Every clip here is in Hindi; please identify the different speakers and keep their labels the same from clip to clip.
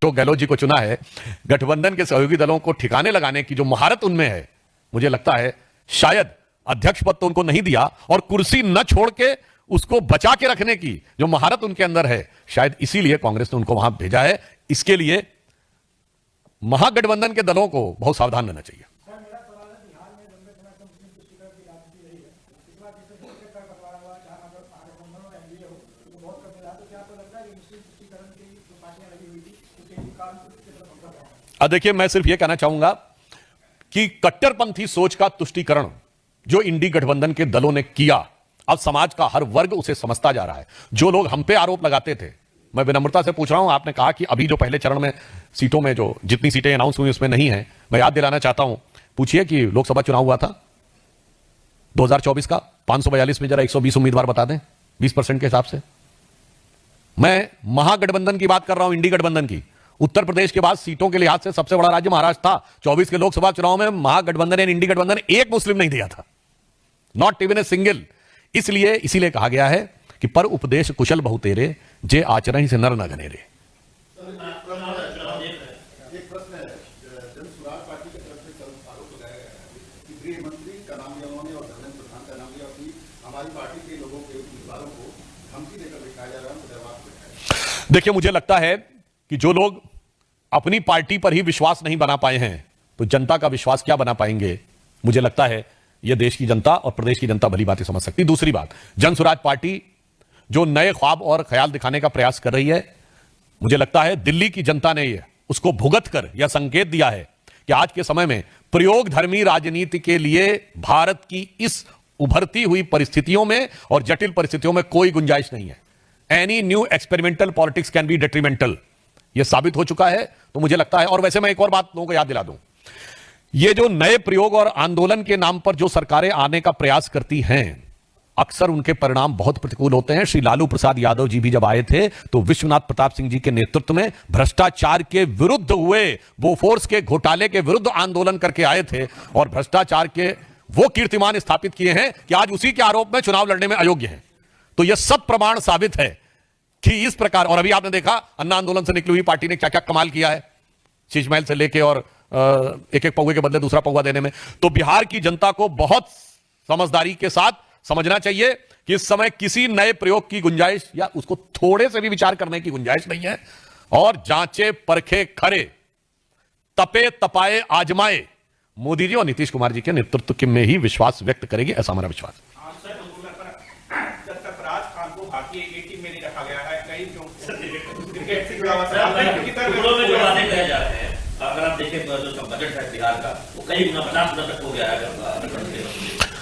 Speaker 1: अशोक गहलोत जी को चुना है, गठबंधन के सहयोगी दलों को ठिकाने लगाने की जो महारत उनमें है, मुझे लगता है शायद अध्यक्ष पद तो उनको नहीं दिया और कुर्सी न छोड़ के उसको बचा के रखने की जो महारत उनके अंदर है, शायद इसीलिए कांग्रेस ने उनको वहां भेजा है। इसके लिए महागठबंधन के दलों को बहुत सावधान रहना चाहिए। देखिए, मैं सिर्फ यह कहना चाहूंगा कि कट्टरपंथी सोच का तुष्टीकरण जो इंडी गठबंधन के दलों ने किया, अब समाज का हर वर्ग उसे समझता जा रहा है। जो लोग हम पे आरोप लगाते थे, मैं विनम्रता से पूछ रहा हूं, आपने कहा कि अभी जो पहले चरण में सीटों में जो जितनी सीटें अनाउंस हुई उसमें नहीं है, मैं याद दिलाना चाहता हूं, पूछिए कि लोकसभा चुनाव हुआ था 2024 का 542 में जरा 120 उम्मीदवार बता दें 20% के हिसाब से। मैं महागठबंधन की बात कर रहा हूं, इंडी गठबंधन की। उत्तर प्रदेश के बाद सीटों के लिहाज से सबसे बड़ा राज्य महाराष्ट्र था। 24 के लोकसभा चुनाव में महागठबंधन या इंडी गठबंधन एक मुस्लिम नहीं दिया था, नॉट इवन ए सिंगल। इसीलिए कहा गया है कि पर उपदेश कुशल बहु तेरे, जे आचरण से नर न गनेरे। देखिए, मुझे लगता है कि जो लोग अपनी पार्टी पर ही विश्वास नहीं बना पाए हैं, तो जनता का विश्वास क्या बना पाएंगे? मुझे लगता है यह देश की जनता और प्रदेश की जनता भली बातें समझ सकती। दूसरी बात, जनसुराज पार्टी जो नए ख्वाब और ख्याल दिखाने का प्रयास कर रही है, मुझे लगता है दिल्ली की जनता ने उसको भुगत कर यह संकेत दिया है कि आज के समय में प्रयोग धर्मी राजनीति के लिए भारत की इस उभरती हुई परिस्थितियों में और जटिल परिस्थितियों में कोई गुंजाइश नहीं है। Any new experimental politics can be detrimental, यह साबित हो चुका है। तो मुझे लगता है, और वैसे मैं एक और बात लोगों को याद दिला दूं, ये जो नए प्रयोग और आंदोलन के नाम पर जो सरकारें आने का प्रयास करती हैं, अक्सर उनके परिणाम बहुत प्रतिकूल होते हैं। श्री लालू प्रसाद यादव जी भी जब आए थे तो विश्वनाथ प्रताप सिंह जी के नेतृत्व में भ्रष्टाचार के विरुद्ध हुए, बोफोर्स के घोटाले के विरुद्ध आंदोलन करके आए थे और भ्रष्टाचार के वो कीर्तिमान स्थापित किए हैं कि आज उसी के आरोप में चुनाव लड़ने में अयोग्य हैं। तो यह सब प्रमाण साबित है कि इस प्रकार, और अभी आपने देखा अन्ना आंदोलन से निकली हुई पार्टी ने क्या क्या कमाल किया है, शीश महल से लेके और एक एक पौवे के बदले दूसरा पौवा देने में। तो बिहार की जनता को बहुत समझदारी के साथ समझना चाहिए कि इस समय किसी नए प्रयोग की गुंजाइश या उसको थोड़े से भी विचार करने की गुंजाइश नहीं है। और जांचे परखे खरे, तपे तपाए आजमाए, मोदी जी और नीतीश कुमार जी के नेतृत्व में ही विश्वास व्यक्त करेगी, ऐसा हमारा विश्वास है।
Speaker 2: अगर आप देखें तो जो बजट है बिहार का, वो कई गुना 50 तक हो गया है।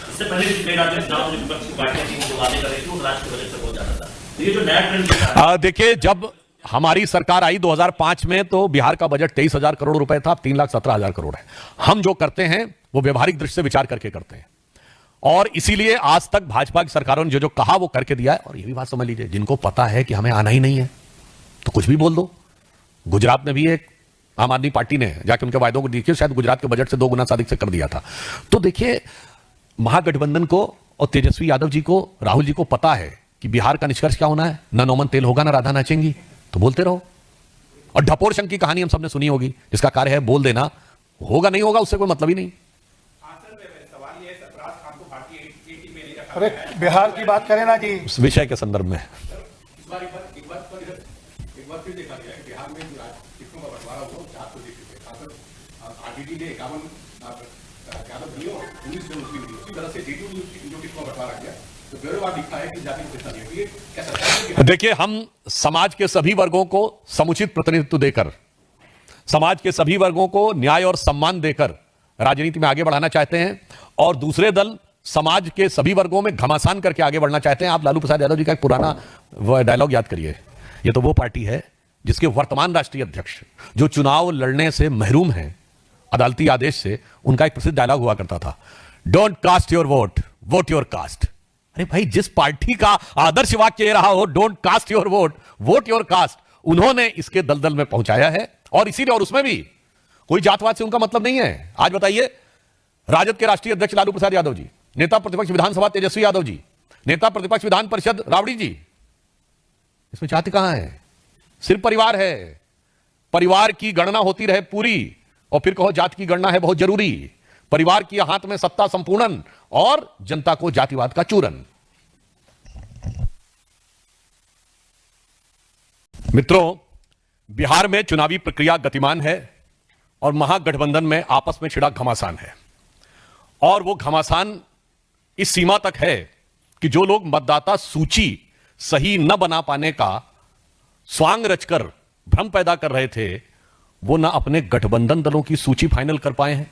Speaker 2: इससे पहले कई राज्यों में चुनाव विपक्ष की पार्टियां थी, जो वादे कर रही थी, वो राष्ट्रीय बजट तक हो जाता था। तो ये जो नया ट्रेंड,
Speaker 1: देखिए, जब हमारी सरकार आई 2005 में तो बिहार का बजट 23,000 करोड़ रुपए था, अब 3,17,000 करोड़ है। हम जो करते हैं वो व्यवहारिक दृष्टि से विचार करके करते हैं, और इसीलिए आज तक भाजपा की सरकारों ने जो जो कहा वो करके दिया है। और ये भी बात समझ लीजिए, जिनको पता है कि हमें आना ही नहीं है तो कुछ भी बोल दो। गुजरात में भी एक आम आदमी पार्टी ने जाके उनके वायदों को देखिए, शायद गुजरात के बजट से 2 गुना अधिक से कर दिया था। तो देखिए, महागठबंधन को और तेजस्वी यादव जी को, राहुल जी को पता है कि बिहार का निष्कर्ष क्या होना है, ना नौमन तेल होगा ना राधा नाचेंगी। तो बोलते रहो, और ढपोर शंख की कहानी हम सबने सुनी होगी, जिसका कार्य है बोल देना, होगा नहीं होगा उससे कोई मतलब ही नहीं।
Speaker 3: अरे बिहार की बात करें ना जी,
Speaker 1: उस विषय के संदर्भ में देखिए, हम समाज के सभी वर्गों को समुचित प्रतिनिधित्व देकर, समाज के सभी वर्गों को न्याय और सम्मान देकर राजनीति में आगे बढ़ाना चाहते हैं, और दूसरे दल समाज के सभी वर्गों में घमासान करके आगे बढ़ना चाहते हैं। आप लालू प्रसाद यादव जी का एक पुराना डायलॉग याद करिए, ये तो वो पार्टी है जिसके वर्तमान राष्ट्रीय अध्यक्ष जो चुनाव लड़ने से महरूम हैं अदालती आदेश से, उनका एक प्रसिद्ध डायलॉग हुआ करता था, don't cast your vote, vote your caste. अरे भाई, जिस पार्टी का आदर्श वाक्य ये रहा हो, don't cast your vote, vote your caste, उन्होंने इसके दलदल में पहुंचाया है। और इसीलिए, और उसमें भी कोई जातवाद से उनका मतलब नहीं है। आज बताइए, राजद के राष्ट्रीय अध्यक्ष लालू प्रसाद यादव जी, नेता प्रतिपक्ष विधानसभा तेजस्वी यादव जी, नेता प्रतिपक्ष विधान परिषद राबड़ी जी, इसमें जाति कहां है? सिर्फ परिवार है। परिवार की गणना होती रहे पूरी और फिर कहो जात की गणना है बहुत जरूरी। परिवार की हाथ में सत्ता संपूर्णन और जनता को जातिवाद का चूरन। मित्रों, बिहार में चुनावी प्रक्रिया गतिमान है और महागठबंधन में आपस में छिड़ा घमासान है। और वो घमासान इस सीमा तक है कि जो लोग मतदाता सूची सही न बना पाने का स्वांग रचकर भ्रम पैदा कर रहे थे, वो ना अपने गठबंधन दलों की सूची फाइनल कर पाए हैं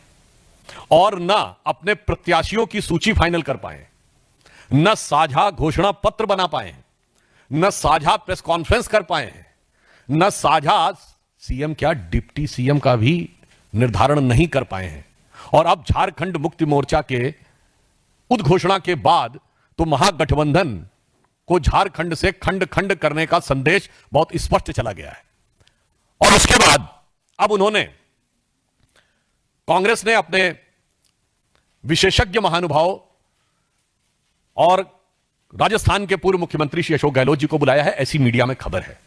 Speaker 1: और ना अपने प्रत्याशियों की सूची फाइनल कर पाए, न साझा घोषणा पत्र बना पाए हैं, न साझा प्रेस कॉन्फ्रेंस कर पाए हैं, न साझा सीएम क्या डिप्टी सीएम का भी निर्धारण नहीं कर पाए हैं। और अब झारखंड मुक्ति मोर्चा के उद्घोषणा के बाद तो महागठबंधन को झारखंड से खंड खंड करने का संदेश बहुत स्पष्ट चला गया है। और उसके बाद अब उन्होंने, कांग्रेस ने अपने विशेषज्ञ महानुभाव और राजस्थान के पूर्व मुख्यमंत्री श्री अशोक गहलोत जी को बुलाया है, ऐसी मीडिया में खबर है।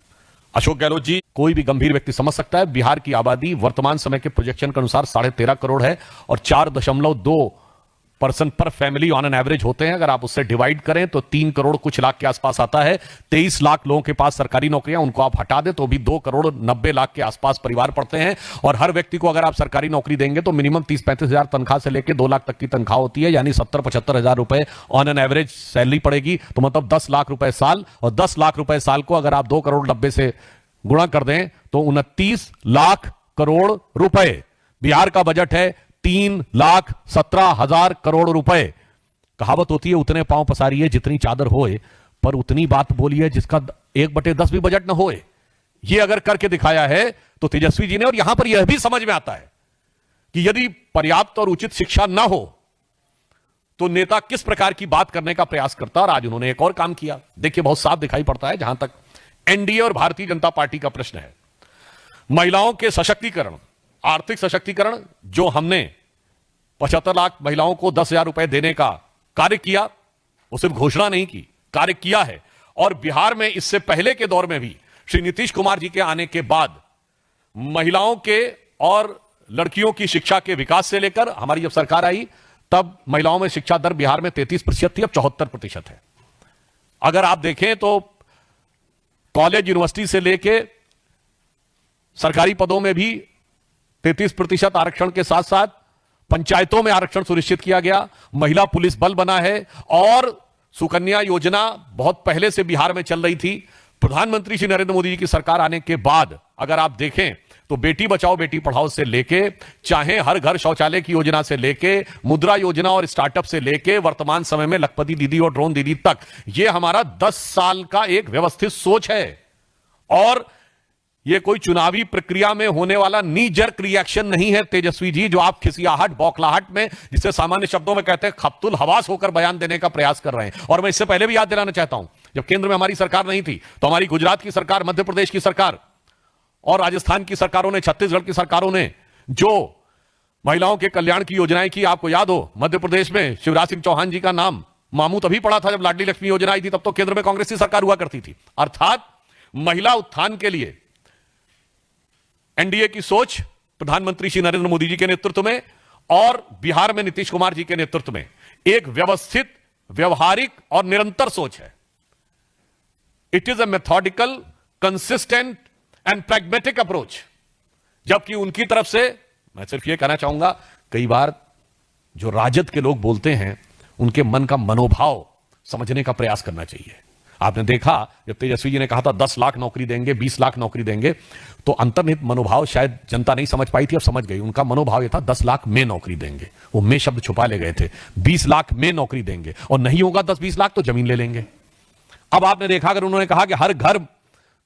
Speaker 1: अशोक गहलोत जी, कोई भी गंभीर व्यक्ति समझ सकता है, बिहार की आबादी वर्तमान समय के प्रोजेक्शन के अनुसार 13.5 करोड़ है और 4.2% पर फैमिली ऑन एन एवरेज होते हैं। अगर आप उससे डिवाइड करें तो 3 करोड़ कुछ लाख के आसपास आता है। 23 लाख लोगों के पास सरकारी नौकरियां, उनको आप हटा दें तो भी 2 करोड़ 90 लाख के आसपास परिवार पड़ते हैं। और हर व्यक्ति को अगर आप सरकारी नौकरी देंगे तो मिनिमम 30-35 हजार तनख्वाह से लेकर 2 लाख तक की तनख्वाह होती है, यानी 70-75 हजार रुपए ऑन एन एवरेज सैलरी पड़ेगी। तो मतलब 10 लाख रुपए साल, और 10 लाख रुपए साल को अगर आप 2 करोड़ 90 से गुणा कर दें तो 29 लाख करोड़ रुपए। बिहार का बजट है 3,17,000 करोड़ रुपए। कहावत होती है उतने पांव पसारिए जितनी चादर होए, पर उतनी बात बोलिए जिसका 1/10 भी बजट न होए। ये अगर करके दिखाया है तो तेजस्वी जी ने। और यहां पर यह भी समझ में आता है कि यदि पर्याप्त और उचित शिक्षा ना हो तो नेता किस प्रकार की बात करने का प्रयास करता। और आज उन्होंने एक और काम किया, देखिए बहुत साफ दिखाई पड़ता है। जहां तक एनडीए और भारतीय जनता पार्टी का प्रश्न है, महिलाओं के सशक्तिकरण, आर्थिक सशक्तिकरण, जो हमने 75 लाख महिलाओं को 10,000 रुपए देने का कार्य किया, वो सिर्फ घोषणा नहीं की, कार्य किया है। और बिहार में इससे पहले के दौर में भी श्री नीतीश कुमार जी के आने के बाद महिलाओं के और लड़कियों की शिक्षा के विकास से लेकर हमारी जब सरकार आई तब महिलाओं में शिक्षा दर बिहार में 33% थी, अब 74% है। अगर आप देखें तो कॉलेज यूनिवर्सिटी से लेके सरकारी पदों में भी 33% आरक्षण के साथ साथ पंचायतों में आरक्षण सुनिश्चित किया गया। महिला पुलिस बल बना है और सुकन्या योजना बहुत पहले से बिहार में चल रही थी। प्रधानमंत्री श्री नरेंद्र मोदी जी की सरकार आने के बाद अगर आप देखें तो बेटी बचाओ बेटी पढ़ाओ से लेके, चाहे हर घर शौचालय की योजना से लेके, मुद्रा योजना और स्टार्टअप से लेके वर्तमान समय में लखपति दीदी और ड्रोन दीदी तक, यह हमारा 10 साल का एक व्यवस्थित सोच है। और यह कोई चुनावी प्रक्रिया में होने वाला नी जर्क रिएक्शन नहीं है तेजस्वी जी, जो आप खिसियाहट बौखलाहट में, जिसे सामान्य शब्दों में कहते हैं खप्तुल हवास होकर बयान देने का प्रयास कर रहे हैं। और मैं इससे पहले भी याद दिलाना चाहता हूं, जब केंद्र में हमारी सरकार नहीं थी तो हमारी गुजरात की सरकार, मध्य प्रदेश की सरकार और राजस्थान की सरकारों ने, छत्तीसगढ़ की सरकारों ने जो महिलाओं के कल्याण की योजनाएं की, आपको याद हो मध्य प्रदेश में शिवराज सिंह चौहान जी का नाम मामू तभी पड़ा था जब लाडली लक्ष्मी योजना आई थी, तब तो केंद्र में कांग्रेस की सरकार हुआ करती थी। अर्थात महिला उत्थान के लिए एनडीए की सोच प्रधानमंत्री श्री नरेंद्र मोदी जी के नेतृत्व में और बिहार में नीतीश कुमार जी के नेतृत्व में एक व्यवस्थित, व्यवहारिक और निरंतर सोच है। It is a methodical, consistent and pragmatic approach. जबकि उनकी तरफ से मैं सिर्फ यह कहना चाहूंगा, कई बार जो राजद के लोग बोलते हैं उनके मन का मनोभाव समझने का प्रयास करना चाहिए। आपने देखा जब तेजस्वी जी ने कहा था 10 लाख नौकरी देंगे, 20 लाख नौकरी देंगे, तो अंतर्निहित मनोभाव शायद जनता नहीं समझ पाई थी, अब समझ गई। उनका मनोभाव यह था 10 लाख में नौकरी देंगे, वो में शब्द छुपा ले गए थे। 20 लाख में नौकरी देंगे और नहीं होगा 10-20 लाख तो जमीन ले लेंगे। अब आपने देखा अगर उन्होंने कहा कि हर घर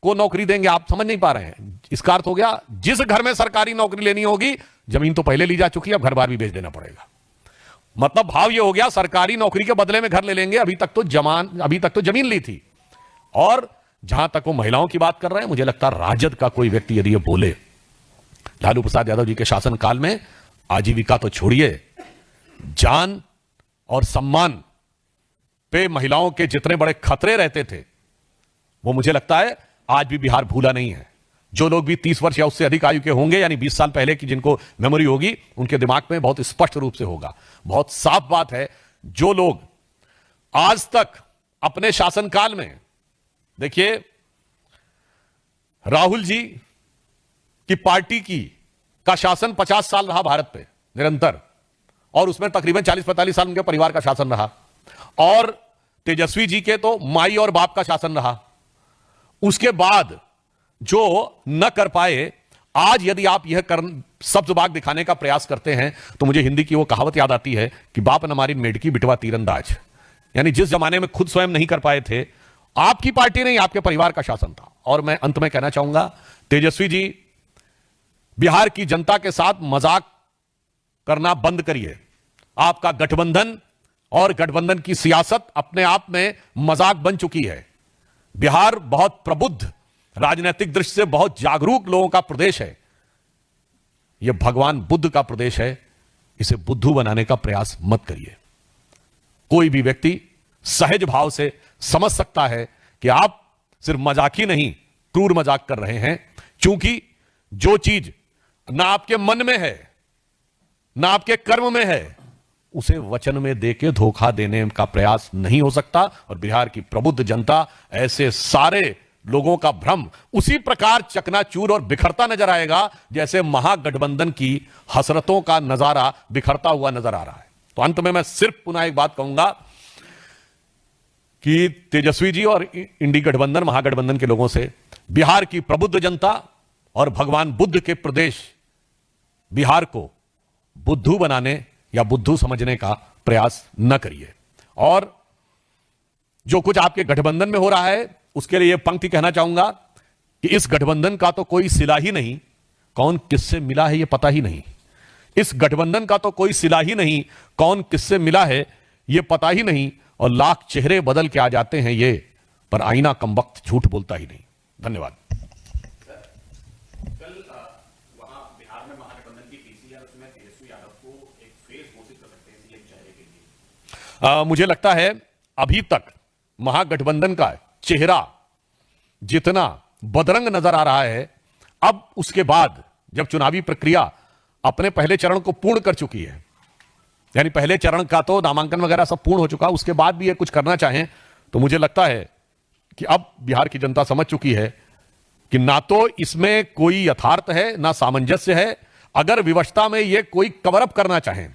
Speaker 1: को नौकरी देंगे, आप समझ नहीं पा रहे हैं। इसका अर्थ हो गया जिस घर में सरकारी नौकरी लेनी होगी, जमीन तो पहले ली जा चुकी है, अब घर बार भी बेच देना पड़ेगा। मतलब भाव यह हो गया सरकारी नौकरी के बदले में घर ले लेंगे, अभी तक तो जमीन ली थी। और जहां तक वो महिलाओं की बात कर रहे हैं, मुझे लगता है राजद का कोई व्यक्ति यदि ये बोले, लालू प्रसाद यादव जी के शासनकाल में आजीविका तो छोड़िए, जान और सम्मान पे महिलाओं के जितने बड़े खतरे रहते थे, वो मुझे लगता है आज भी बिहार भूला नहीं है। जो लोग भी 30 वर्ष या उससे अधिक आयु के होंगे, यानी 20 साल पहले की जिनको मेमोरी होगी, उनके दिमाग में बहुत स्पष्ट रूप से होगा। बहुत साफ बात है, जो लोग आज तक अपने शासनकाल में, देखिए राहुल जी की पार्टी का शासन 50 साल रहा भारत पे निरंतर, और उसमें तकरीबन 40-45 साल उनके परिवार का शासन रहा, और तेजस्वी जी के तो माई और बाप का शासन रहा। उसके बाद जो न कर पाए, आज यदि आप यह सब्ज-बाग दिखाने का प्रयास करते हैं, तो मुझे हिंदी की वो कहावत याद आती है कि बाप न मारी मेढकी बिटवा तीरंदाज। यानी जिस जमाने में खुद स्वयं नहीं कर पाए थे, आपकी पार्टी नहीं, आपके परिवार का शासन था। और मैं अंत में कहना चाहूंगा, तेजस्वी जी, बिहार की जनता के साथ मजाक करना बंद करिए। आपका गठबंधन और गठबंधन की सियासत अपने आप में मजाक बन चुकी है। बिहार बहुत प्रबुद्ध, राजनीतिक दृष्टि से बहुत जागरूक लोगों का प्रदेश है। यह भगवान बुद्ध का प्रदेश है, इसे बुद्धू बनाने का प्रयास मत करिए। कोई भी व्यक्ति सहज भाव से समझ सकता है कि आप सिर्फ मजाक ही नहीं, क्रूर मजाक कर रहे हैं, क्योंकि जो चीज ना आपके मन में है ना आपके कर्म में है, उसे वचन में देके धोखा देने का प्रयास नहीं हो सकता। और बिहार की प्रबुद्ध जनता ऐसे सारे लोगों का भ्रम उसी प्रकार चकनाचूर और बिखरता नजर आएगा, जैसे महागठबंधन की हसरतों का नजारा बिखरता हुआ नजर आ रहा है। तो अंत में मैं सिर्फ पुनः एक बात कहूंगा कि तेजस्वी जी और इंडी गठबंधन, महागठबंधन के लोगों से बिहार की प्रबुद्ध जनता और भगवान बुद्ध के प्रदेश बिहार को बुद्धू बनाने या बुद्धू समझने का प्रयास न करिए। और जो कुछ आपके गठबंधन में हो रहा है, उसके लिए यह पंक्ति कहना चाहूंगा कि इस गठबंधन का तो कोई सिला ही नहीं, कौन किससे मिला है यह पता ही नहीं। इस गठबंधन का तो कोई सिला ही नहीं, कौन किससे मिला है यह पता ही नहीं। और लाख चेहरे बदल के आ जाते हैं ये, पर आईना कमबख्त झूठ बोलता ही नहीं। धन्यवाद।
Speaker 4: कल वहां बिहार में महागठबंधन की पीसी है, उसमें तेजस्वी यादव को एक फेस घोषित कर सकते हैं सीएम चेहरे के लिए।
Speaker 1: मुझे लगता है अभी तक महागठबंधन का चेहरा जितना बदरंग नजर आ रहा है, अब उसके बाद जब चुनावी प्रक्रिया अपने पहले चरण को पूर्ण कर चुकी है, यानी पहले चरण का तो नामांकन वगैरह सब पूर्ण हो चुका, उसके बाद भी ये कुछ करना चाहें, तो मुझे लगता है कि अब बिहार की जनता समझ चुकी है कि ना तो इसमें कोई यथार्थ है ना सामंजस्य है। अगर विवशता में ये कोई कवर अप करना चाहें,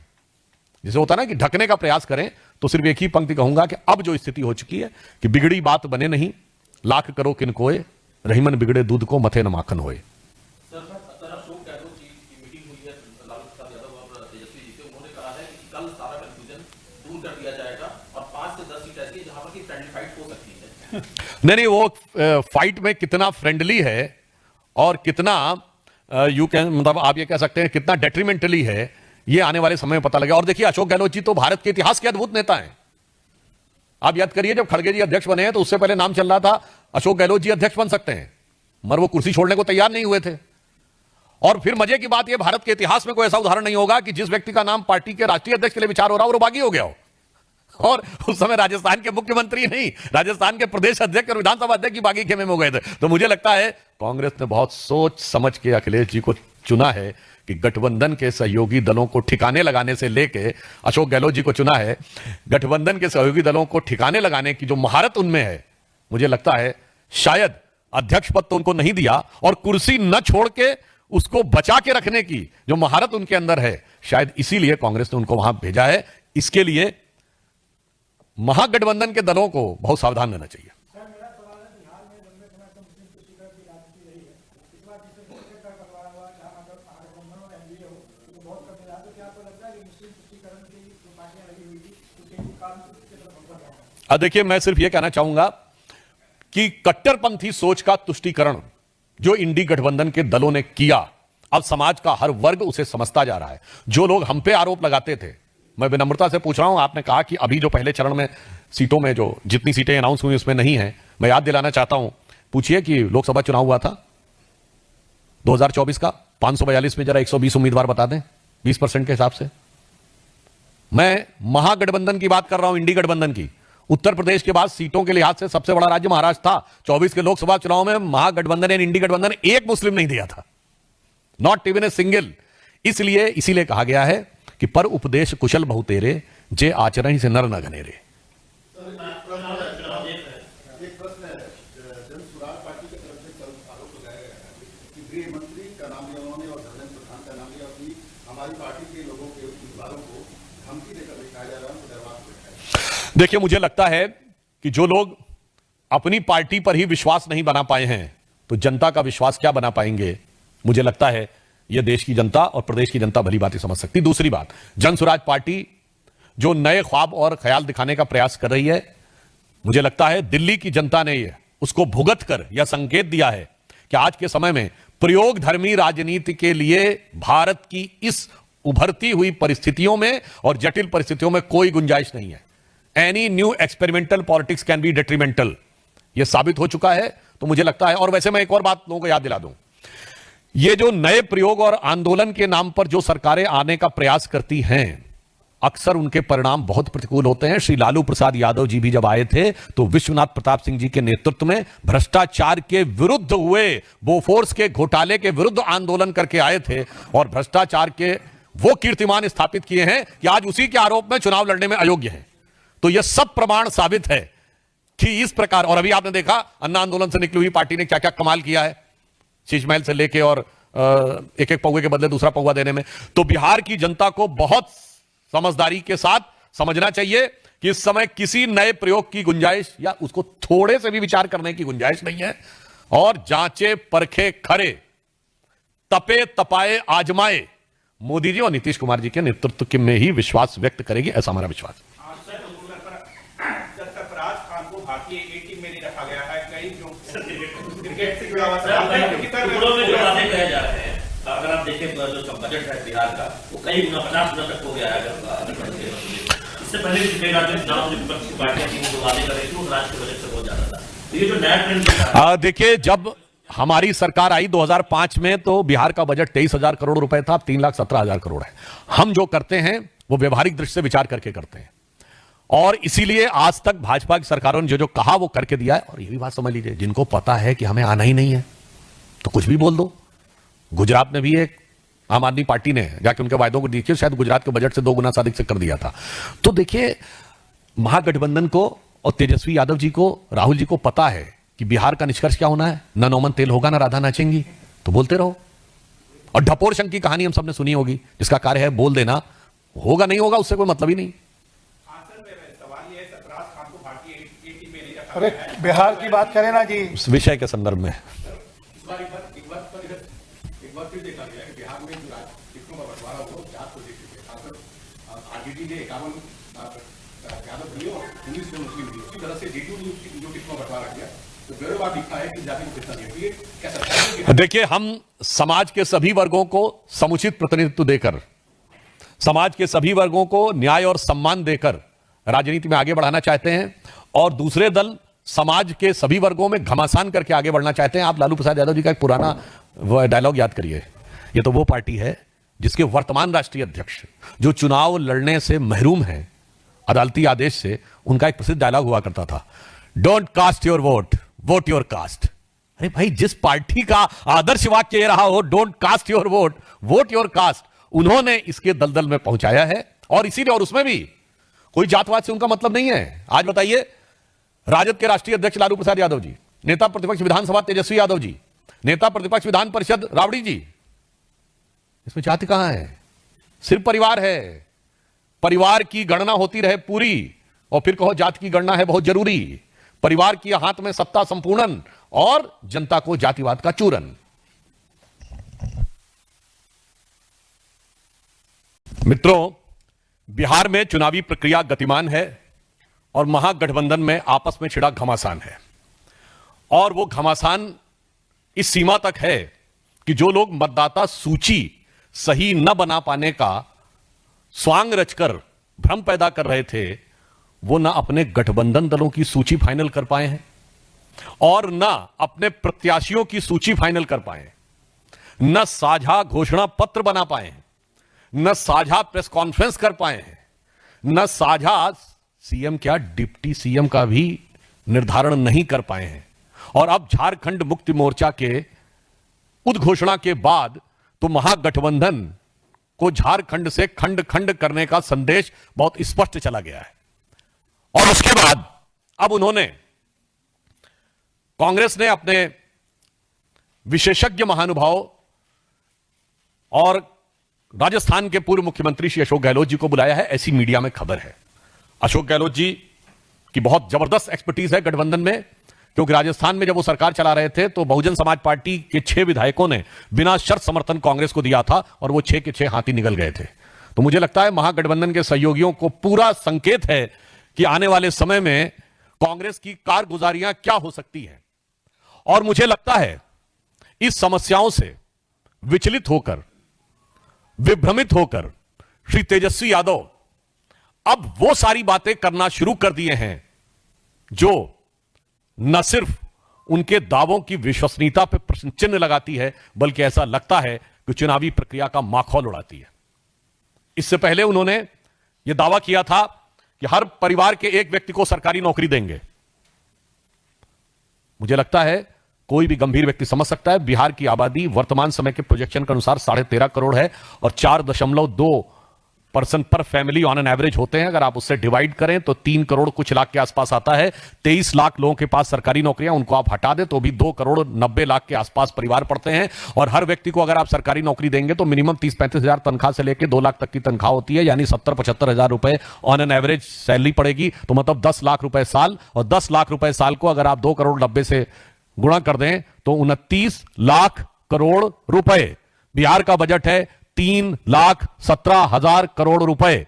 Speaker 1: जैसे होता ना कि ढकने का प्रयास करें, तो सिर्फ एक ही पंक्ति कहूंगा कि अब जो स्थिति हो चुकी है कि बिगड़ी बात बने नहीं, लाख करो किन कोय, रहीमन बिगड़े दूध को मथे न माखन होए।
Speaker 2: सर अशोक गहलोत जी की मीटिंग हुई है लालू प्रसाद यादव और तेजस्वी जी से, उन्होंने कहा है कि कल सारा कंफ्यूजन दूर कर दिया जाएगा और 5 से 10 सीट ऐसी है जहां पर की फ्रेंडली फाइट हो सकती है।
Speaker 1: नहीं, वो फाइट में कितना फ्रेंडली है और कितना मतलब आप ये कह सकते हैं कितना डेट्रीमेंटली है, ये आने वाले समय में पता लगेगा। और देखिए, अशोक गहलोत जी तो भारत के इतिहास के अद्भुत नेता हैं। आप याद करिए, जब खड़गे जी अध्यक्ष बने हैं तो उससे पहले नाम चल रहा था अशोक गहलोत जी अध्यक्ष बन सकते हैं, मगर वो कुर्सी छोड़ने को तैयार नहीं हुए थे। और फिर मजे की बात यह, भारत के इतिहास में कोई ऐसा उदाहरण नहीं होगा कि जिस व्यक्ति का नाम पार्टी के राष्ट्रीय अध्यक्ष के लिए विचार हो रहा हो वो बागी हो गया हो। और उस समय राजस्थान के मुख्यमंत्री नहीं, राजस्थान के प्रदेश अध्यक्ष और विधानसभा अध्यक्ष की बागी खेमे में हो गए थे। तो मुझे लगता है कांग्रेस ने बहुत सोच समझ के अखिलेश जी को चुना है कि गठबंधन के सहयोगी दलों को ठिकाने लगाने से लेके अशोक गहलोत जी को चुना है। गठबंधन के सहयोगी दलों को ठिकाने लगाने की जो महारत उनमें है, मुझे लगता है शायद अध्यक्ष पद तो उनको नहीं दिया, और कुर्सी न छोड़ के उसको बचा के रखने की जो महारत उनके अंदर है, शायद इसीलिए कांग्रेस ने उनको वहां भेजा है। इसके लिए महागठबंधन के दलों को बहुत सावधान रहना चाहिए। अब देखिए, मैं सिर्फ यह कहना चाहूंगा कि कट्टरपंथी सोच का तुष्टीकरण जो इंडी गठबंधन के दलों ने किया, अब समाज का हर वर्ग उसे समझता जा रहा है। जो लोग हम पे आरोप लगाते थे, मैं विनम्रता से पूछ रहा हूं, आपने कहा कि अभी जो पहले चरण में सीटों में जो जितनी सीटें अनाउंस हुई उसमें नहीं है, मैं याद दिलाना चाहता हूं, पूछिए कि लोकसभा चुनाव हुआ था 2024 का, 542 में जरा 120 उम्मीदवार बता दें 20% के हिसाब से। मैं महागठबंधन की बात कर रहा हूं, इंडी गठबंधन की, उत्तर प्रदेश के बाद सीटों के लिहाज से सबसे बड़ा राज्य महाराष्ट्र था। 24 के लोकसभा चुनाव में महागठबंधन एंड इंडी गठबंधन एक मुस्लिम नहीं दिया था, नॉट इवन ए सिंगल। इसीलिए कहा गया है कि पर उपदेश कुशल बहु तेरे, जे आचरण से नर न घनेरे।
Speaker 3: एक प्रश्न है, जन स्वराज पार्टी की तरफ से कल आरोप लगाया गया है कि गृह मंत्री का नाम लिया उन्होंने और धर्मेंद्र प्रधान का नाम लिया कि हमारी पार्टी के लोगों के उम्मीदवारों को धमकी देकर दिखाया जा रहा है, उनको डरवा कर दिखाया।
Speaker 1: देखिए, मुझे लगता है कि जो लोग अपनी पार्टी पर ही विश्वास नहीं बना पाए हैं तो जनता का विश्वास क्या बना पाएंगे। मुझे लगता है यह देश की जनता और प्रदेश की जनता भली बातें समझ सकती। दूसरी बात, जन स्वराज पार्टी जो नए ख्वाब और ख्याल दिखाने का प्रयास कर रही है, मुझे लगता है दिल्ली की जनता ने उसको भुगत कर यह संकेत दिया है कि आज के समय में प्रयोग धर्मी राजनीति के लिए भारत की इस उभरती हुई परिस्थितियों में और जटिल परिस्थितियों में कोई गुंजाइश नहीं है। Any new experimental politics can be detrimental, यह साबित हो चुका है। तो मुझे लगता है, और वैसे मैं एक और बात लोगों को याद दिला दूं, ये जो नए प्रयोग और आंदोलन के नाम पर जो सरकारें आने का प्रयास करती हैं, अक्सर उनके परिणाम बहुत प्रतिकूल होते हैं। श्री लालू प्रसाद यादव जी भी जब आए थे तो विश्वनाथ प्रताप सिंह जी के नेतृत्व में भ्रष्टाचार के विरुद्ध हुए, बोफोर्स के घोटाले के विरुद्ध आंदोलन करके आए थे और भ्रष्टाचार के वो कीर्तिमान स्थापित किए हैं कि आज उसी के आरोप में चुनाव लड़ने में अयोग्य हैं। तो यह सब प्रमाण साबित है कि इस प्रकार, और अभी आपने देखा अन्ना आंदोलन से निकली हुई पार्टी ने क्या क्या कमाल किया है, शीश महल से लेके और एक एक पौवे के बदले दूसरा पौवा देने में। तो बिहार की जनता को बहुत समझदारी के साथ समझना चाहिए कि इस समय किसी नए प्रयोग की गुंजाइश या उसको थोड़े से भी विचार करने की गुंजाइश नहीं है। और जांचे परखे खरे, तपे तपाए आजमाए, मोदी जी और नीतीश कुमार जी के नेतृत्व में ही विश्वास व्यक्त करेगी, ऐसा हमारा विश्वास।
Speaker 4: सरफराज खान को भारतीय ए टीम में नहीं रखा गया है, कई जो क्रिकेट से जुड़ा हुआ
Speaker 2: टुकड़ों में जो बातें कहे जा रहे हैं, अगर आप देखें तो जो बजट है बिहार का, वो कई गुना 50 गुना तक हो गया है। इससे पहले भी पिछले राज्य में चुनाव में विपक्ष की पार्टियां थी, जो वादे कर रही थी, उस राज्य के बजट से बहुत ज्यादा था। तो ये जो नया ट्रेंड
Speaker 1: देखिए, जब हमारी सरकार आई 2005 में तो बिहार का बजट 23,000 करोड़ रुपए था, अब 3,17,000 करोड़ है। हम जो करते हैं वो व्यवहारिक दृष्टि से विचार करके करते हैं और इसीलिए आज तक भाजपा की सरकारों ने जो जो कहा वो करके दिया है। और ये भी बात समझ लीजिए, जिनको पता है कि हमें आना ही नहीं है तो कुछ भी बोल दो। गुजरात में भी एक आम आदमी पार्टी ने जाके उनके वायदों को देखिए, शायद गुजरात के बजट से 2 गुना अधिक से कर दिया था। तो देखिए, महागठबंधन को और तेजस्वी यादव जी को, राहुल जी को पता है कि बिहार का निष्कर्ष क्या होना है, ना नौमन तेल होगा ना राधा नाचेंगी। तो बोलते रहो। और ढपोर शंख की कहानी हम सबने सुनी होगी, जिसका कार्य है बोल देना, होगा नहीं होगा उससे कोई मतलब ही नहीं।
Speaker 3: अरे बिहार की बात करें ना जी,
Speaker 1: उस विषय के संदर्भ में
Speaker 4: एक बार फिर देखा गया कि बिहार में जो सीटों का बंटवारा हो, जात को देखते खासकर आरजेडी ने 51 यादव दिए और 19 ने मुस्लिम दिए। उसी तरह से जेडीयू ने जो सीटों का बंटवारा किया, तो ब्यौरेवार दिखता है कि जाति को कितना दिया। ये कैसा?
Speaker 1: देखिए, हम समाज के सभी वर्गों को समुचित प्रतिनिधित्व देकर, समाज के सभी वर्गों को न्याय और सम्मान देकर राजनीति में आगे बढ़ाना चाहते हैं और दूसरे दल समाज के सभी वर्गों में घमासान करके आगे बढ़ना चाहते हैं। आप लालू प्रसाद यादव जी का एक पुराना डायलॉग याद करिए। ये तो वो पार्टी है जिसके वर्तमान राष्ट्रीय अध्यक्ष जो चुनाव लड़ने से महरूम है अदालती आदेश से, उनका एक प्रसिद्ध डायलॉग हुआ करता था, don't cast your vote, vote your caste. अरे भाई, जिस पार्टी का आदर्श वाक्य ये रहा हो, don't cast your vote, vote your caste, उन्होंने इसके दलदल में पहुंचाया है। और इसीलिए, और उसमें भी कोई जातवाद से उनका मतलब नहीं है। आज बताइए, राजद के राष्ट्रीय अध्यक्ष लालू प्रसाद यादव जी, नेता प्रतिपक्ष विधानसभा तेजस्वी यादव जी, नेता प्रतिपक्ष विधान परिषद राबड़ी जी, इसमें जाति कहां है? सिर्फ परिवार है। परिवार की गणना होती रहे पूरी और फिर कहो जाति की गणना है बहुत जरूरी। परिवार की हाथ में सत्ता संपूर्णन और जनता को जातिवाद का चूरन। मित्रों, बिहार में चुनावी प्रक्रिया गतिमान है और महागठबंधन में आपस में छिड़ा घमासान है। और वो घमासान इस सीमा तक है कि जो लोग मतदाता सूची सही न बना पाने का स्वांग रचकर भ्रम पैदा कर रहे थे, वो ना अपने गठबंधन दलों की सूची फाइनल कर पाए हैं और ना अपने प्रत्याशियों की सूची फाइनल कर पाए हैं, न साझा घोषणा पत्र बना पाए हैं, न साझा प्रेस कॉन्फ्रेंस कर पाए हैं, न साझा सीएम क्या डिप्टी सीएम का भी निर्धारण नहीं कर पाए हैं। और अब झारखंड मुक्ति मोर्चा के उद्घोषणा के बाद तो महागठबंधन को झारखंड से खंड खंड करने का संदेश बहुत स्पष्ट चला गया है। और उसके बाद अब उन्होंने, कांग्रेस ने अपने विशेषज्ञ महानुभाव और राजस्थान के पूर्व मुख्यमंत्री श्री अशोक गहलोत जी को बुलाया है, ऐसी मीडिया में खबर है। अशोक गहलोत जी की बहुत जबरदस्त एक्सपर्टीज है गठबंधन में, क्योंकि राजस्थान में जब वो सरकार चला रहे थे तो बहुजन समाज पार्टी के 6 विधायकों ने बिना शर्त समर्थन कांग्रेस को दिया था और वो 6 के 6 हाथी निकल गए थे। तो मुझे लगता है महागठबंधन के सहयोगियों को पूरा संकेत है कि आने वाले समय में कांग्रेस की कारगुजारियां क्या हो सकती है। और मुझे लगता है इस समस्याओं से विचलित होकर, विभ्रमित होकर श्री तेजस्वी यादव अब वो सारी बातें करना शुरू कर दिए हैं जो न सिर्फ उनके दावों की विश्वसनीयता पर प्रश्न चिन्ह लगाती है, बल्कि ऐसा लगता है कि चुनावी प्रक्रिया का माखौल उड़ाती है। इससे पहले उन्होंने यह दावा किया था कि हर परिवार के एक व्यक्ति को सरकारी नौकरी देंगे। मुझे लगता है कोई भी गंभीर व्यक्ति समझ सकता है बिहार की आबादी वर्तमान समय के प्रोजेक्शन के अनुसार 13.5 करोड़ है और 4.2% पर फैमिली ऑन एन एवरेज होते हैं। अगर आप उससे डिवाइड करें तो 3 करोड़ कुछ लाख के आसपास आता है। 23 लाख लोगों के पास सरकारी नौकरियां, उनको आप हटा दें तो भी 2 करोड़ 90 लाख के आसपास परिवार पड़ते हैं। और हर व्यक्ति को अगर आप सरकारी नौकरी देंगे तो मिनिमम 30-35 हजार तनख्वाह से लेकर 2 लाख तक की तनख्वाह होती है, यानी 70-75 हजार रुपए ऑन एन एवरेज सैलरी पड़ेगी। तो मतलब 10 लाख रुपए साल, और 10 लाख रुपए साल को अगर आप 2 करोड़ 90 से गुणा कर दें तो 29 लाख करोड़ रुपए। बिहार का बजट है 3,17,000 करोड़ रुपए।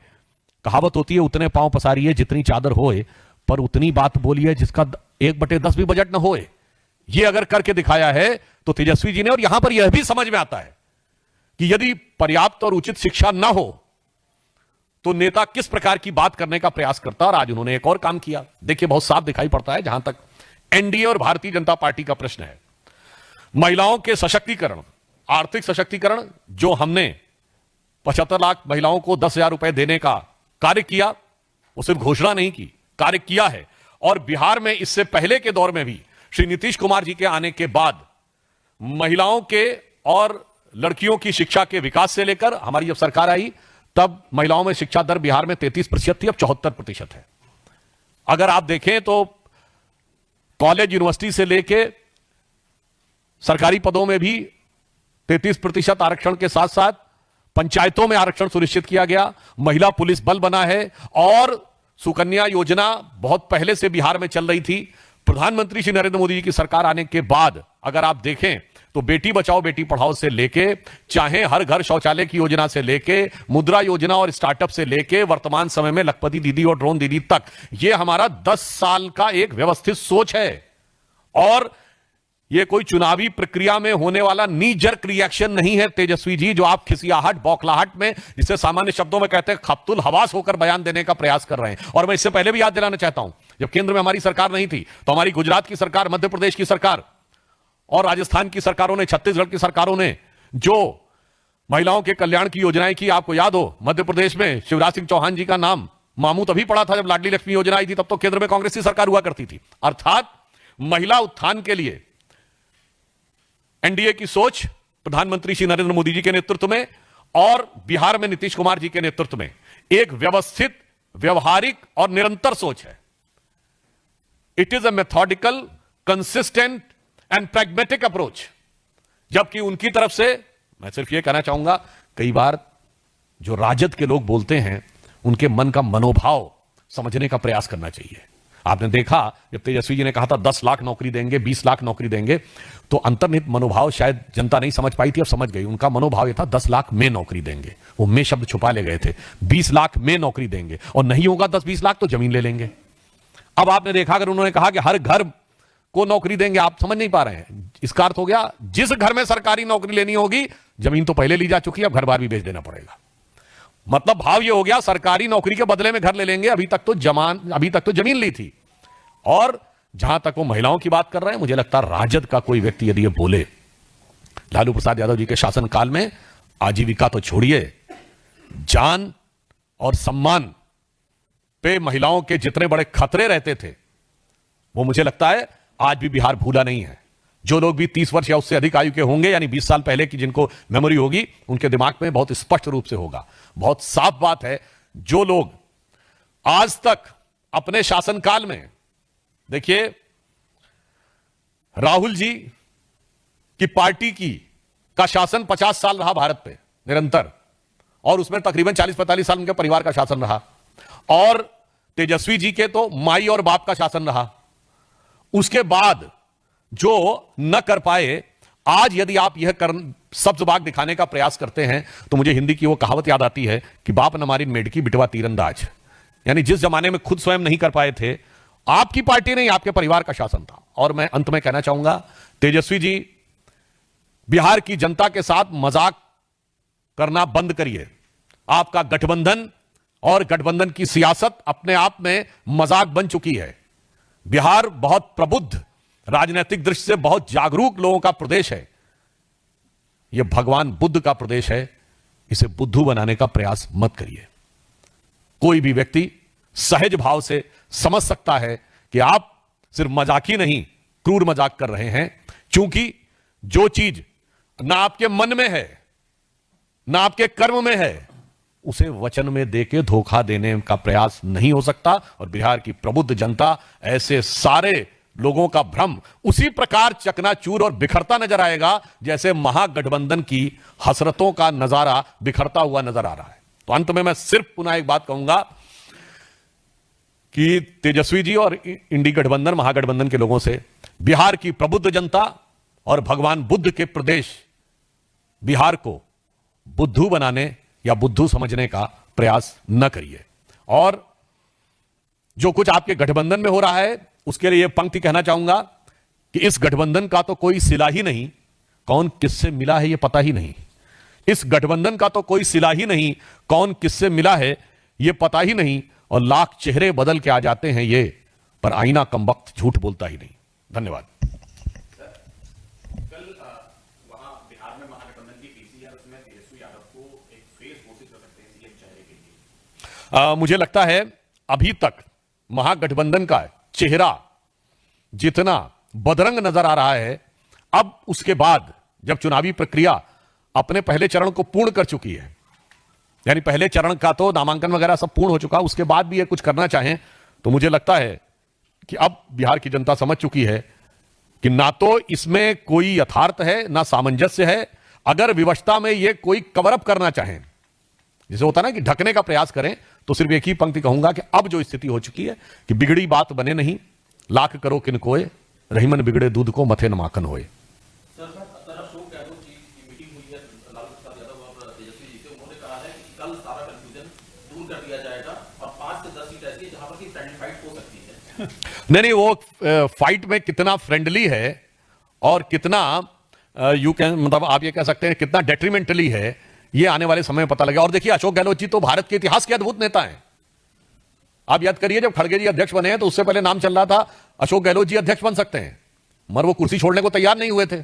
Speaker 1: कहावत होती है उतने पांव पसारिए जितनी चादर होए, पर उतनी बात बोलिए जिसका 1/10 भी बजट न होए। यह अगर करके दिखाया है तो तेजस्वी जी ने। और यहां पर यह भी समझ में आता है कि यदि पर्याप्त और उचित शिक्षा न हो तो नेता किस प्रकार की बात करने का प्रयास करता। और आज उन्होंने एक और काम किया, देखिए बहुत साफ दिखाई पड़ता है। जहां तक एनडीए और भारतीय जनता पार्टी का प्रश्न है, महिलाओं के सशक्तिकरण, आर्थिक सशक्तिकरण, जो हमने 75 लाख महिलाओं को 10,000 रुपए देने का कार्य किया, वो सिर्फ घोषणा नहीं की, कार्य किया है। और बिहार में इससे पहले के दौर में भी श्री नीतीश कुमार जी के आने के बाद महिलाओं के और लड़कियों की शिक्षा के विकास से लेकर हमारी जब सरकार आई तब महिलाओं में शिक्षा दर बिहार में 33% थी, अब 74% है। अगर आप देखें तो कॉलेज यूनिवर्सिटी से लेके सरकारी पदों में भी 33% आरक्षण के साथ साथ पंचायतों में आरक्षण सुनिश्चित किया गया। महिला पुलिस बल बना है और सुकन्या योजना बहुत पहले से बिहार में चल रही थी। प्रधानमंत्री श्री नरेंद्र मोदी जी की सरकार आने के बाद अगर आप देखें तो बेटी बचाओ बेटी पढ़ाओ से लेके, चाहे हर घर शौचालय की योजना से लेके, मुद्रा योजना और स्टार्टअप से लेके वर्तमान समय में लखपति दीदी और ड्रोन दीदी तक, यह हमारा 10 साल का एक व्यवस्थित सोच है। और यह कोई चुनावी प्रक्रिया में होने वाला नी जर्क रिएक्शन नहीं है तेजस्वी जी, जो आप खिसियाहट बौखलाहट में, जिसे सामान्य शब्दों में कहते हैं खप्तुल हवास होकर बयान देने का प्रयास कर रहे हैं। और मैं इससे पहले भी याद दिलाना चाहता हूं, जब केंद्र में हमारी सरकार नहीं थी तो हमारी गुजरात की सरकार, मध्य प्रदेश की सरकार और राजस्थान की सरकारों ने, छत्तीसगढ़ की सरकारों ने जो महिलाओं के कल्याण की योजनाएं की, आपको याद हो मध्य प्रदेश में शिवराज सिंह चौहान जी का नाम मामू तभी पड़ा था जब लाडली लक्ष्मी योजना आई थी, तब तो केंद्र में कांग्रेस की सरकार हुआ करती थी। अर्थात महिला उत्थान के लिए एनडीए की सोच प्रधानमंत्री श्री नरेंद्र मोदी जी के नेतृत्व में और बिहार में नीतीश कुमार जी के नेतृत्व में एक व्यवस्थित, व्यवहारिक और निरंतर सोच है। It is a methodical, consistent and pragmatic approach. जबकि उनकी तरफ से मैं सिर्फ यह कहना चाहूंगा, कई बार जो राजद के लोग बोलते हैं उनके मन का मनोभाव समझने का प्रयास करना चाहिए। आपने देखा जब तेजस्वी जी ने कहा था 10 लाख नौकरी देंगे, 20 लाख नौकरी देंगे, तो अंतर्निहित मनोभाव शायद जनता नहीं समझ पाई थी, अब समझ गई। उनका मनोभाव यह था 10 लाख में नौकरी देंगे, वो में शब्द छुपा ले गए थे। 20 लाख में नौकरी देंगे और नहीं होगा 10-20 लाख तो जमीन ले लेंगे। अब आपने देखा अगर उन्होंने कहा कि हर घर को नौकरी देंगे, आप समझ नहीं पा रहे हैं, इसका अर्थ हो गया जिस घर में सरकारी नौकरी लेनी होगी, जमीन तो पहले ली जा चुकी है, अब घर बार भी बेच देना पड़ेगा। मतलब भाव यह हो गया सरकारी नौकरी के बदले में घर ले लेंगे, अभी तक तो जमीन ली थी। और जहां तक वो महिलाओं की बात कर रहे हैं, मुझे लगता है राजद का कोई व्यक्ति यदि ये बोले, लालू प्रसाद यादव जी के शासनकाल में आजीविका तो छोड़िए, जान और सम्मान पे महिलाओं के जितने बड़े खतरे रहते थे, वो मुझे लगता है आज भी बिहार भूला नहीं है। जो लोग भी 30 वर्ष या उससे अधिक आयु के होंगे, यानी 20 साल पहले की जिनको मेमोरी होगी, उनके दिमाग में बहुत स्पष्ट रूप से होगा। बहुत साफ बात है, जो लोग आज तक अपने शासनकाल में, देखिए राहुल जी की पार्टी का शासन 50 साल रहा भारत पे निरंतर, और उसमें तकरीबन 40-45 साल उनके परिवार का शासन रहा, और तेजस्वी जी के तो माई और बाप का शासन रहा। उसके बाद जो न कर पाए, आज यदि आप यह सब्ज बाग दिखाने का प्रयास करते हैं, तो मुझे हिंदी की वो कहावत याद आती है कि बाप न मारी मेढकी बिटवा तीरंदाज। यानी जिस जमाने में खुद स्वयं नहीं कर पाए थे, आपकी पार्टी नहीं, आपके परिवार का शासन था। और मैं अंत में कहना चाहूंगा, तेजस्वी जी, बिहार की जनता के साथ मजाक करना बंद करिए। आपका गठबंधन और गठबंधन की सियासत अपने आप में मजाक बन चुकी है। बिहार बहुत प्रबुद्ध, राजनीतिक दृष्टि से बहुत जागरूक लोगों का प्रदेश है। यह भगवान बुद्ध का प्रदेश है। इसे बुद्धू बनाने का प्रयास मत करिए। कोई भी व्यक्ति सहज भाव से समझ सकता है कि आप सिर्फ मजाक ही नहीं, क्रूर मजाक कर रहे हैं, क्योंकि जो चीज ना आपके मन में है, ना आपके कर्म में है, उसे वचन में देके धोखा देने का प्रयास नहीं हो सकता। और बिहार की प्रबुद्ध जनता ऐसे सारे लोगों का भ्रम उसी प्रकार चकनाचूर और बिखरता नजर आएगा, जैसे महागठबंधन की हसरतों का नजारा बिखरता हुआ नजर आ रहा है। तो अंत में मैं सिर्फ पुनः एक बात कहूंगा कि तेजस्वी जी और इंडी गठबंधन, महागठबंधन के लोगों से बिहार की प्रबुद्ध जनता और भगवान बुद्ध के प्रदेश बिहार को बुद्धू बनाने या बुद्धू समझने का प्रयास न करिए। और जो कुछ आपके गठबंधन में हो रहा है, उसके लिए यह पंक्ति कहना चाहूंगा कि इस गठबंधन का तो कोई सिला ही नहीं, कौन किससे मिला है यह पता ही नहीं। इस गठबंधन का तो कोई सिला ही नहीं, कौन किससे मिला है यह पता ही नहीं। और लाख चेहरे बदल के आ जाते हैं ये, पर आईना कमबख्त झूठ बोलता ही नहीं। धन्यवाद।
Speaker 4: कल वहां बिहार में महागठबंधन की पीसी है, उसमें तेजस्वी यादव को एक फेस घोषित कर सकते हैं सीएम चेहरे के लिए।
Speaker 1: मुझे लगता है अभी तक महागठबंधन का चेहरा जितना बदरंग नजर आ रहा है, अब उसके बाद जब चुनावी प्रक्रिया अपने पहले चरण को पूर्ण कर चुकी है, यानी पहले चरण का तो नामांकन वगैरह सब पूर्ण हो चुका, उसके बाद भी ये कुछ करना चाहें, तो मुझे लगता है कि अब बिहार की जनता समझ चुकी है कि ना तो इसमें कोई यथार्थ है, ना सामंजस्य है। अगर विवशता में ये कोई कवर अप करना चाहें, जैसे होता ना कि ढकने का प्रयास करें, तो सिर्फ एक ही पंक्ति कहूंगा कि अब जो स्थिति हो चुकी है कि बिगड़ी बात बने नहीं, लाख करो किन कोय, रहीमन बिगड़े दूध को मथे न माखन होए।
Speaker 2: सर अशोक गहलोत जी की मीटिंग हुई है लालू प्रसाद यादव और तेजस्वी जी से। उन्होंने कहा है कि कल सारा कंफ्यूजन दूर कर दिया जाएगा और 5 से 10 सीट ऐसी है जहां पर की फ्रेंडली फाइट हो सकती है।
Speaker 1: नहीं, वो फाइट में कितना फ्रेंडली है और कितना मतलब आप ये कह सकते हैं कितना डेट्रीमेंटली है, ये आने वाले समय में पता लगेगा। और देखिए, अशोक गहलोत जी तो भारत के इतिहास के अद्भुत नेता हैं। आप याद करिए, जब खड़गे जी अध्यक्ष बने हैं तो उससे पहले नाम चल रहा था अशोक गहलोत जी अध्यक्ष बन सकते हैं, मगर वो कुर्सी छोड़ने को तैयार नहीं हुए थे।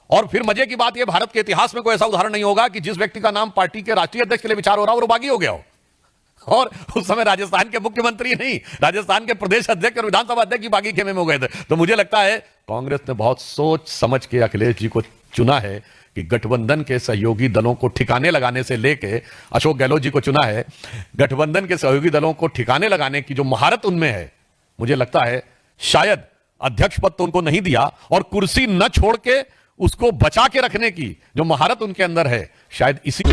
Speaker 1: और फिर मजे की बात यह, भारत के इतिहास में कोई ऐसा उदाहरण नहीं होगा कि जिस व्यक्ति का नाम पार्टी के राष्ट्रीय अध्यक्ष के लिए विचार हो रहा हो वो बागी हो गया हो। और उस समय राजस्थान के मुख्यमंत्री नहीं, राजस्थान के प्रदेश अध्यक्ष और विधानसभा अध्यक्ष की बागी खेमे में हो गए थे। तो मुझे लगता है कांग्रेस ने बहुत सोच समझ के अखिलेश जी को चुना है कि गठबंधन के सहयोगी दलों को ठिकाने लगाने से लेके अशोक गहलोत जी को चुना है। गठबंधन के सहयोगी दलों को ठिकाने लगाने की जो महारत उनमें है, मुझे लगता है शायद अध्यक्ष पद तो उनको नहीं दिया, और कुर्सी न छोड़ के उसको बचा के रखने की जो महारत उनके अंदर है, शायद इसी